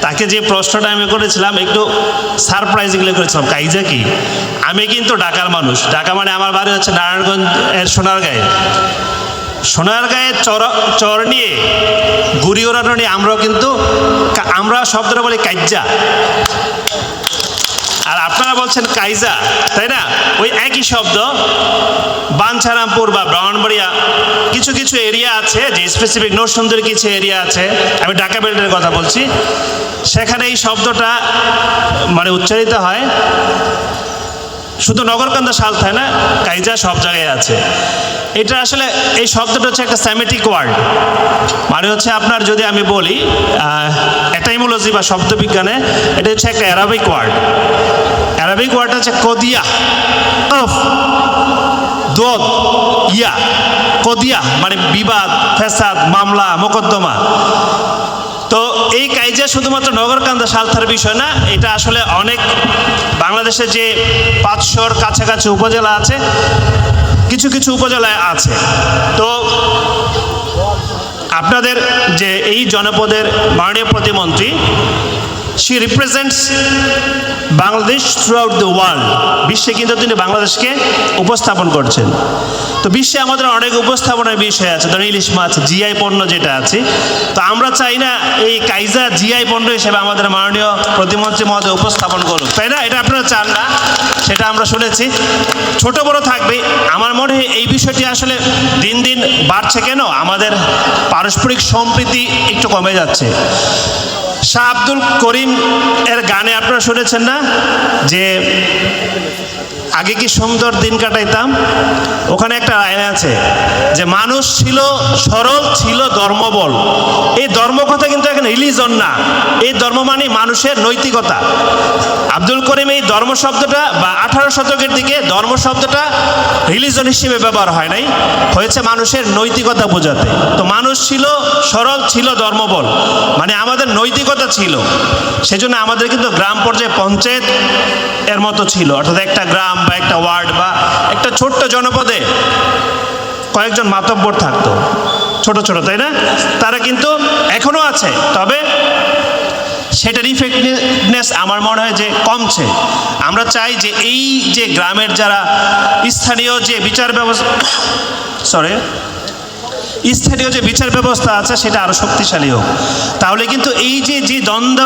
তাকে যে প্রশ্নটা আমি করেছিলাম একটু সারপ্রাইজিংলি করেছিলাম, কাইজা কি? আমি কিন্তু ঢাকার মানুষ, ঢাকা মানে আমার বাড়ি হচ্ছে নারায়ণগঞ্জ এর সোনারগাঁয়ে। সোনারগাঁয়ে চর নিয়ে ঘুরি ওড়ানো নিয়ে আমরা শব্দটা বলি কাইজা, আর আপনারা বলছেন কাইজা, তাই না? ওই একই শব্দ। বাঞ্ছারামপুর বা ব্রাহ্মণবাড়িয়া কিছু কিছু এরিয়া আছে, যে স্পেসিফিক নরসুন্দরী কিছু এরিয়া আছে, আমি ঢাকা বেল্টের কথা বলছি, সেখানে এই শব্দটা মানে উচ্চারিত হয়। শুধু নগরকান্দা সালথায় না, কাইজা সব জায়গায় আছে। এটা আসলে এই শব্দটা হচ্ছে একটা সেমেটিক ওয়ার্ড, মানে হচ্ছে আপনার যদি আমি বলি এটাইমোলজি বা শব্দবিজ্ঞানে, এটা হচ্ছে একটা অ্যারাবিক ওয়ার্ড। অ্যারাবিক ওয়ার্ড হচ্ছে কদিয়া অফ দোদ ইয়া। কদিয়া মানে বিবাদ, ফেসাদ, মামলা, মোকদ্দমা। তো এই কাইজা শুধুমাত্র নগরকান্দা সালথার বিষয় না, এটা আসলে অনেক বাংলাদেশে যে 500-র কাছাকাছি উপজেলা আছে, কিছু কিছু উপজেলায় আছে। তো আপনাদের যে এই জনপদের মাননীয় প্রতিমন্ত্রী, she represents Bangladesh through out the world. বিশ্বে কিন্তু তিনি বাংলাদেশকে উপস্থাপন করছেন। তো বিশ্বে আমাদের অনেক উপস্থাপনার বিষয় আছে, ধরুন ইলিশ মাছ জিআই পণ্য যেটা আছে। তো আমরা চাই না এই কাইজা জিআই পণ্য হিসেবে আমাদের মাননীয় প্রতিমন্ত্রী মহোদয় উপস্থাপন করুক, তাই না? এটা আপনারা চান না, সেটা আমরা শুনেছি। ছোট বড় থাকবে। আমার মনে হয় এই বিষয়টি আসলে দিন দিন বাড়ছে। কেন? আমাদের পারস্পরিক সম্প্রীতি একটু কমে যাচ্ছে। শাহ আব্দুল করিম এর গানে আপনারা শুনেছেন না, যে আগে কি সুন্দর দিন কাটাইতাম? ওখানে একটা লাইন আছে যে মানুষ ছিল সরল, ছিল ধর্মবল। এই ধর্ম কথা কিন্তু এখানে রিলিজন না, এই ধর্ম মানে মানুষের নৈতিকতা। আব্দুল করিম এই ধর্ম শব্দটা বা 18 শতকের দিকে ধর্ম শব্দটা রিলিজন হিসেবে ব্যবহার হয় নাই, হয়েছে মানুষের নৈতিকতা বোঝাতে। তো মানুষ ছিল সরল, ছিল ধর্মবল, মানে আমাদের নৈতিকতা ছিল। সেজন্য আমাদের কিন্তু গ্রাম পর্যায়ে পঞ্চায়েত এর মতো ছিল, অর্থাৎ একটা গ্রাম বা একটা ওয়ার্ড বা একটা ছোট্ট জনপদে কয়েকজন মাতব্বর থাকতো, ছোট ছোট, তাই না? তারা কিন্তু এখনো আছে, তবে সেটার ইফেক্টিভনেস আমার মনে হয় যে কমছে। আমরা চাই যে এই যে গ্রামের যারা স্থানীয় যে বিচার ব্যবস্থা আছে সেটা আরো শক্তিশালী হোক। তাহলে কিন্তু এই যে দ্বন্দ্ব